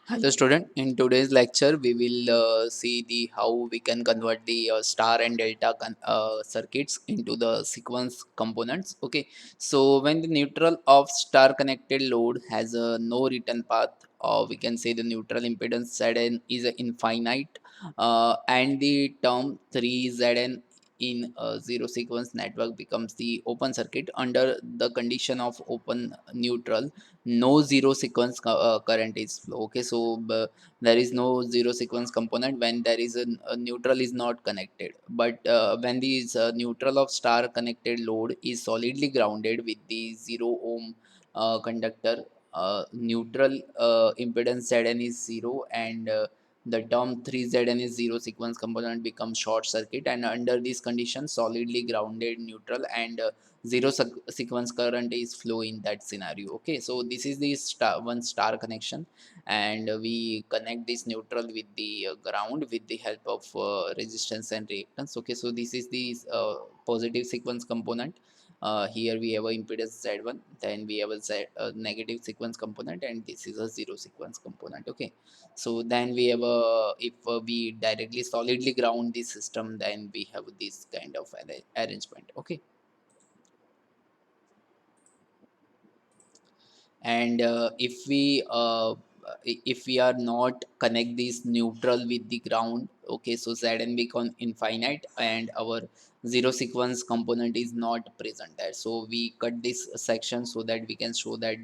Hello student, in today's lecture we will see the how we can convert the star and delta circuits into the sequence components. Okay, so when the neutral of star connected load has a no return path, or we can say the neutral impedance Zn is infinite, and the term 3Zn in a zero sequence network becomes the open circuit under the condition of open neutral. No zero sequence current is flow. Okay, so there is no zero sequence component when there is a neutral is not connected, but when this neutral of star connected load is solidly grounded with the 0 ohm conductor, neutral impedance Zn is 0, and the term 3Zn is zero sequence component becomes short circuit, and under this condition solidly grounded neutral and zero sequence current is flow in that scenario. Okay, so this is the star connection, and we connect this neutral with the ground with the help of resistance and reactance. Okay, so this is the positive sequence component. Here we have a impedance Z1, then we have a negative sequence component, and this is a zero sequence component. Okay, so then we have a, if we directly solidly ground the system, then we have this kind of arrangement. Okay, and if we are not connect this neutral with the ground, okay, so Zn become infinite and our zero sequence component is not present there, so we cut this section so that we can show that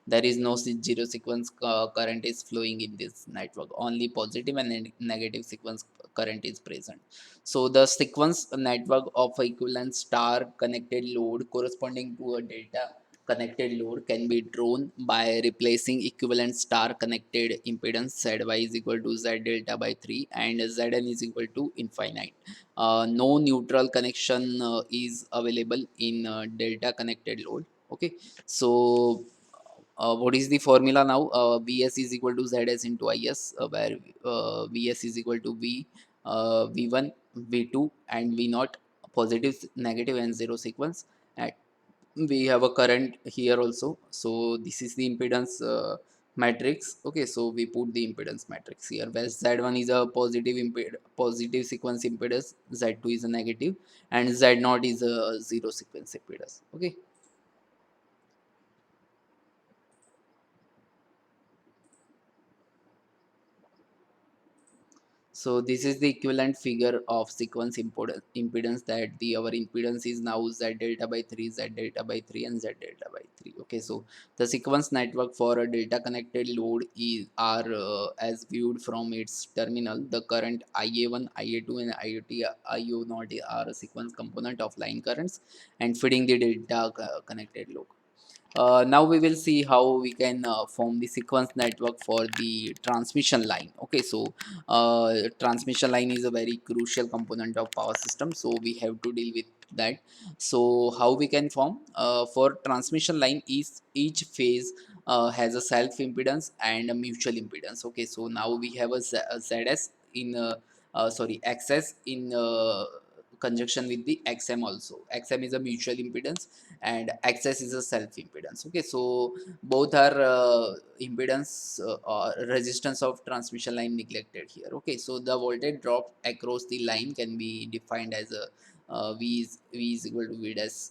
there is no zero sequence current is flowing in this network, only positive and negative sequence current is present. So the sequence network of equivalent star connected load corresponding to a delta connected load can be drawn by replacing equivalent star connected impedance ZY is equal to Z delta by 3 and Zn is equal to infinite. No neutral connection is available in delta connected load. Okay, so what is the formula now? Vs is equal to Zs into Is, where Vs is equal to V1, V2, and V naught, positive, negative, and zero sequence. And we have a current here also, so this is the impedance matrix. Okay, so we put the impedance matrix here where Z1 is a positive sequence impedance, Z2 is a negative, and Z0 is a zero sequence impedance. Okay, so this is the equivalent figure of sequence impedance, that the our impedance is now Z delta by 3, Z delta by 3, and Z delta by 3. Okay, so the sequence network for a delta connected load is are as viewed from its terminal. The current IA1, IA2, and IO0 are a sequence component of line currents and feeding the delta connected load. Now we will see how we can form the sequence network for the transmission line. Okay, so transmission line is a very crucial component of power system, so we have to deal with that. So how we can form for transmission line is each phase has a self impedance and a mutual impedance. Okay, so now we have a ZS in sorry, XS in conjunction with the XM also. XM is a mutual impedance and XS is a self impedance. Okay, so both are impedance or resistance of transmission line neglected here. Okay, so the voltage drop across the line can be defined as a V is equal to V dash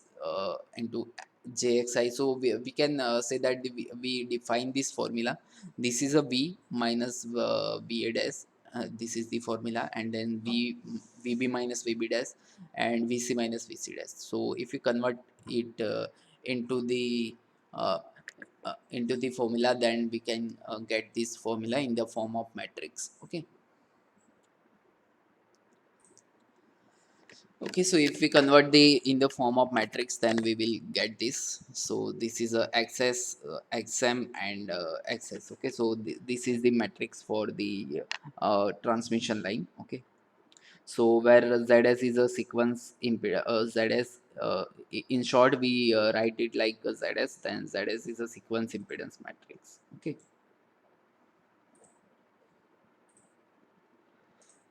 into JXI. So we can say that we define this formula. This is a V minus VA dash. This is the formula, and then VB minus VB dash and VC minus VC dash. So if you convert it into the uh, into the formula, then we can get this formula in the form of matrix. Okay, okay, so if we convert the in the form of matrix, then we will get this. So this is a xs, xm, and xs. Okay, so this is the matrix for the transmission line. Okay, so where zs is a sequence zs, in short we write it like zs, then zs is a sequence impedance matrix. Okay,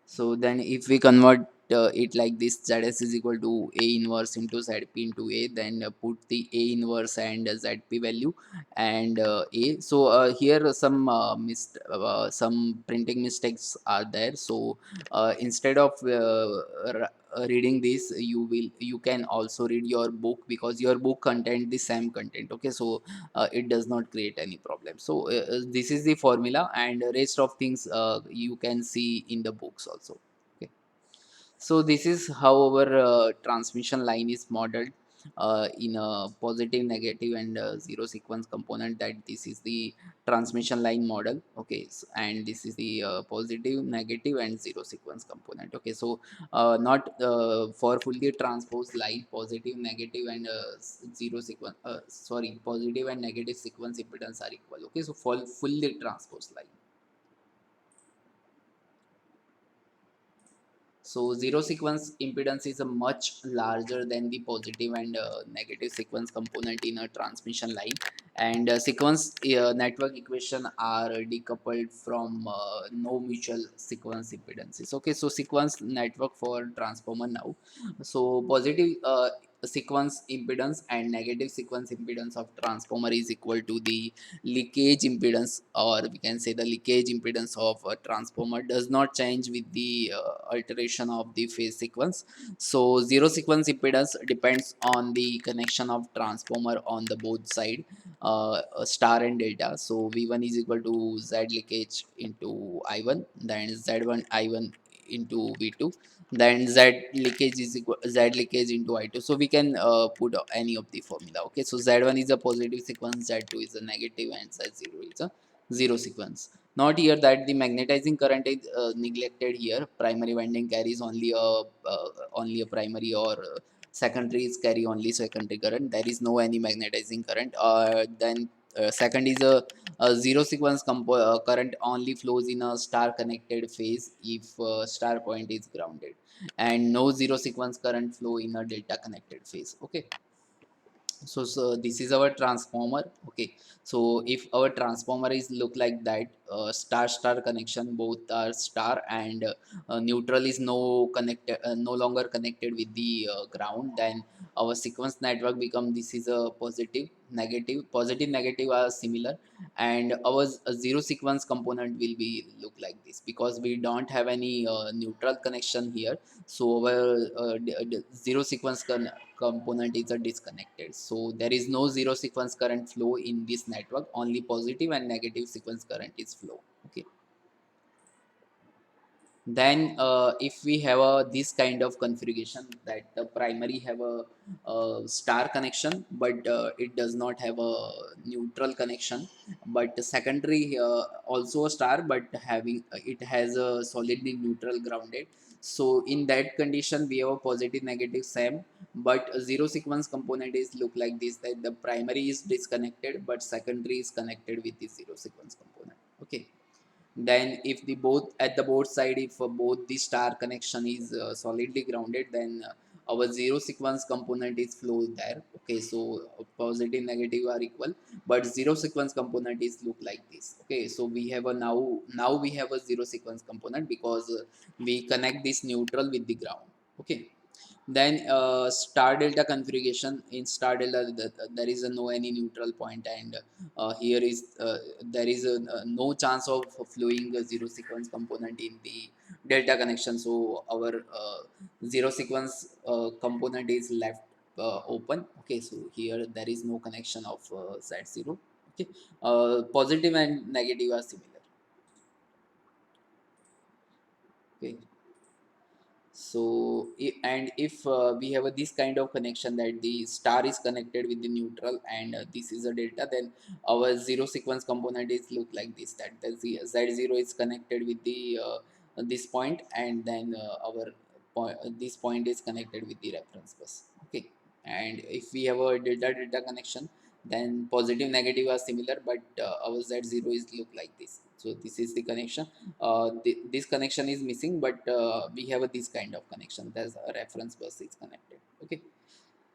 so then if we convert it like this: Zs is equal to A inverse into Zp into A. Then put the A inverse and Zp value and A. So here some printing mistakes are there. So instead of reading this, you can also read your book, because your book contain the same content. Okay, so it does not create any problem. So this is the formula, and rest of things you can see in the books also. Okay, so this is how our transmission line is modeled in a positive, negative, and zero sequence component. That this is the transmission line model. Okay, and this is the positive, negative, and zero sequence component. Okay, so not for fully transposed line, positive, negative, and zero sequence. Sorry, positive and negative sequence impedance are equal. Okay, so for fully transposed line. So zero sequence impedance is a much larger than the positive and negative sequence component in a transmission line, and sequence network equation are decoupled from no mutual sequence impedances. Okay, so sequence network for transformer now. So positive sequence impedance and negative sequence impedance of transformer is equal to the leakage impedance, or we can say the leakage impedance of a transformer does not change with the alteration of the phase sequence. So zero sequence impedance depends on the connection of transformer on the both side, star and delta. So v1 is equal to z leakage into i1, then z1 i1 into v2, then z leakage is equal z leakage into i2. So we can put any of the formula. Okay, so z1 is a positive sequence, z2 is a negative, and z0 is a zero sequence. Not here that the magnetizing current is neglected here. Primary winding carries only a primary, or secondaries carry only secondary current. There is no any magnetizing current. Then second is a zero sequence current only flows in a star connected phase if star point is grounded, and no zero sequence current flow in a delta connected phase. Okay, so this is our transformer. Okay, so if our transformer is look like that, star star connection, both are star, and neutral is no longer connected with the ground, then our sequence network become this is a positive, negative, positive, negative are similar, and our zero sequence component will be look like this, because we don't have any neutral connection here. So our zero sequence component is a disconnected, so there is no zero sequence current flow in this network, only positive and negative sequence current is flow. Okay, then if we have a this kind of configuration, that the primary have a star connection, but it does not have a neutral connection, but the secondary also a star, but having it has a solidly neutral grounded. So in that condition we have a positive, negative same, but a zero sequence component is look like this, that the primary is disconnected but secondary is connected with the zero sequence component. Okay, then if the both at the both side, if both the star connection is solidly grounded, then our zero sequence component is flow there. Okay, so positive, negative are equal, but zero sequence component is look like this. Okay, so we have a now we have a zero sequence component, because we connect this neutral with the ground. Okay, then star delta configuration. In star delta there is a no any neutral point, and here is there is no chance of flowing a zero sequence component in the delta connection. So our zero sequence component is left open. Okay, so here there is no connection of z0. Okay, positive and negative are similar. Okay, so and if we have this kind of connection, that the star is connected with the neutral, and this is a delta, then our zero sequence component is look like this, that the z0 is connected with the this point, and then our this point is connected with the reference bus. Okay, and if we have a delta delta connection, then positive, negative are similar, but our z0 is look like this. So this is the connection. This connection is missing, but we have this kind of connection, there's a reference bus is connected. Okay,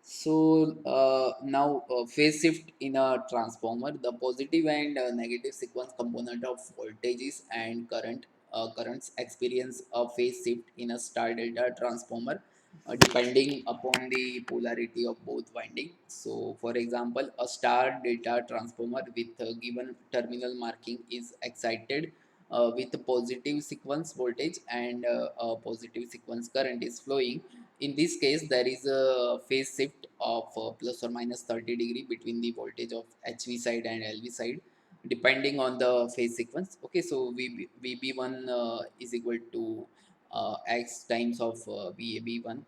so now phase shift in a transformer, the positive and negative sequence component of voltages and current currents experience a phase shift in a star delta transformer depending upon the polarity of both winding. So, for example, a star delta transformer with a given terminal marking is excited with a positive sequence voltage and a positive sequence current is flowing. In this case, there is a phase shift of plus or minus 30 degree between the voltage of HV side and LV side depending on the phase sequence. Okay, so VB1 is equal to x times of VAB1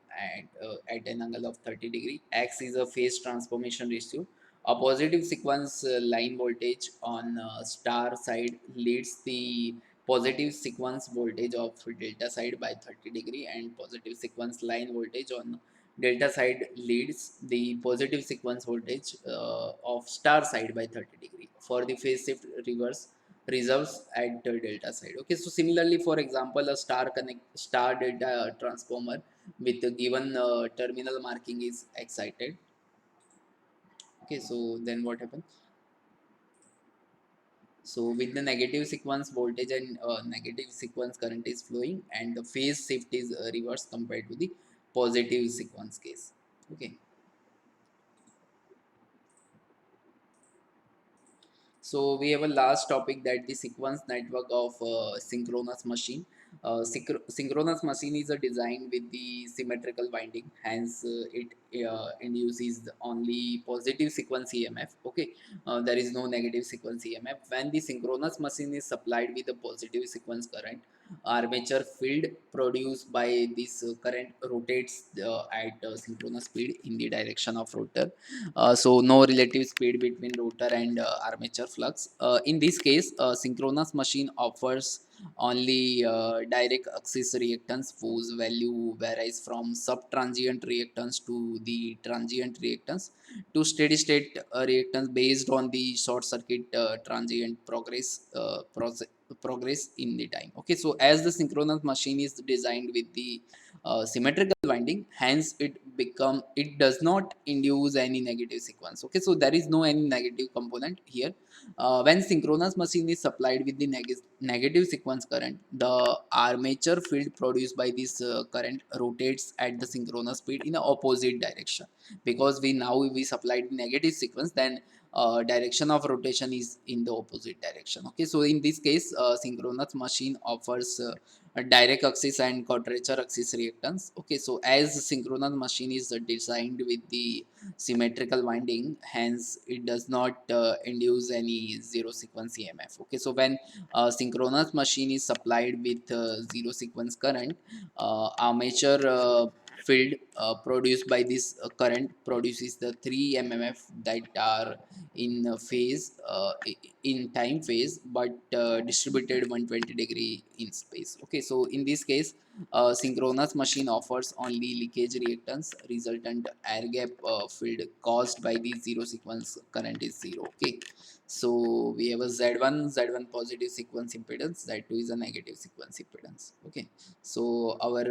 at an angle of 30 degree. X is a phase transformation ratio. A positive sequence line voltage on star side leads the positive sequence voltage of delta side by 30 degree, and positive sequence line voltage on delta side leads the positive sequence voltage of star side by 30 degree. For the phase shift reverse reserves at the delta side. Okay, so similarly, for example, a star delta transformer with a given terminal marking is excited. Okay, so then what happens? So with the negative sequence voltage and negative sequence current is flowing, and the phase shift is reverse compared to the positive sequence case. Okay. So we have a last topic, that the sequence network of synchronous machine. Synchronous machine is a design with the symmetrical winding, hence it induces only positive sequence EMF. Okay, there is no negative sequence EMF. When the synchronous machine is supplied with a positive sequence current, armature field produced by this current rotates at synchronous speed in the direction of rotor. So no relative speed between rotor and armature flux. In this case, synchronous machine offers only direct axis reactance whose value varies from sub-transient reactance to the transient reactance to steady state reactance based on the short circuit transient progress in the time. Okay, so as the synchronous machine is designed with the symmetrical winding, hence it does not induce any negative sequence. Okay, so there is no any negative component here. When synchronous machine is supplied with the negative sequence current, the armature field produced by this current rotates at the synchronous speed in the opposite direction, because we supplied negative sequence, then direction of rotation is in the opposite direction. Okay, so in this case, synchronous machine offers a direct axis and quadrature axis reactance. Okay, so as synchronous machine is designed with the symmetrical winding, hence it does not induce any zero sequence EMF. Okay, so when synchronous machine is supplied with zero sequence current, armature field produced by this current produces the 3 mmf that are in phase in time phase, but distributed 120 degree in space. Okay, so in this case, synchronous machine offers only leakage reactance. Resultant air gap field caused by the zero sequence current is zero. Okay, so we have a z1 positive sequence impedance, z2 is a negative sequence impedance. Okay, so our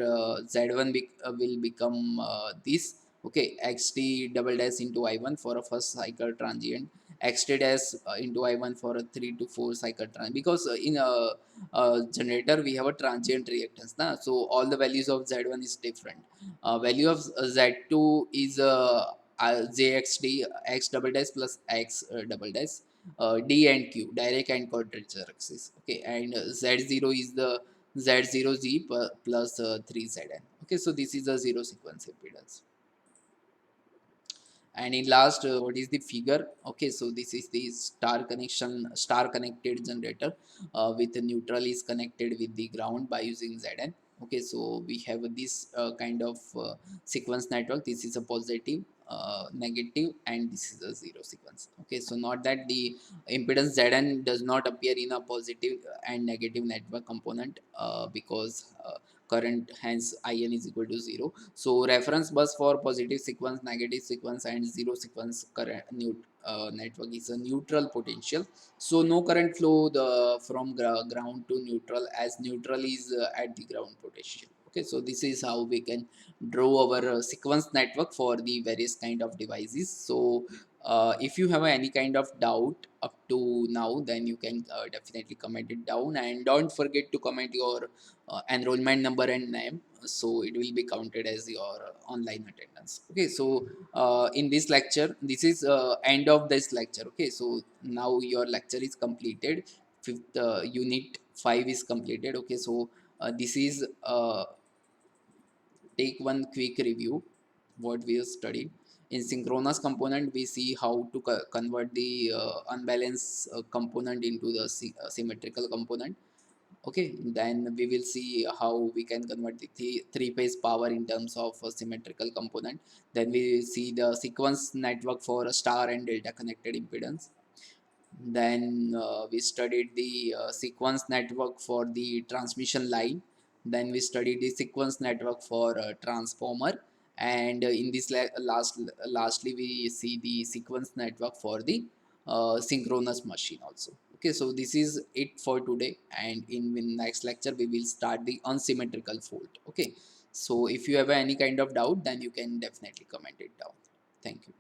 z1 will become this. Okay, xt double dash into I1 for a first cycle transient, xt dash into I1 for a 3 to 4 cycle transient, because in a generator we have a transient reactance na? So all the values of z1 is different. Value of z2 is jxt x double dash plus x double dash d and q, direct and quadrature axis. Okay, and z0 is the z0z plus 3zn. Okay, so this is a zero sequence impedance. And in last, what is the figure? Okay, so this is the star connected generator with the neutral is connected with the ground by using zn. Okay, so we have this kind of sequence network. This is a positive, negative, and this is a zero sequence. Okay, so not that the impedance zn does not appear in a positive and negative network component, because current, hence in is equal to 0. So reference bus for positive sequence, negative sequence, and zero sequence current network is a neutral potential. So no current flow from ground to neutral, as neutral is at the ground potential. Okay, so this is how we can draw our sequence network for the various kind of devices. So If you have any kind of doubt up to now, then you can definitely comment it down, and don't forget to comment your enrollment number and name, so it will be counted as your online attendance. Okay, so in this lecture, this is end of this lecture. Okay, so now your lecture is completed. Fifth unit 5 is completed. Okay, so this is take one quick review what we have studied. In synchronous component, we see how to convert the unbalanced component into the symmetrical component. Okay, then we will see how we can convert the three-phase power in terms of a symmetrical component. Then we will see the sequence network for a star and delta connected impedance. Then we studied the sequence network for the transmission line. Then we studied the sequence network for transformer. And in this lastly we see the sequence network for the synchronous machine also. Okay, so this is it for today, and in the next lecture we will start the unsymmetrical fault. Okay, so if you have any kind of doubt, then you can definitely comment it down. Thank you.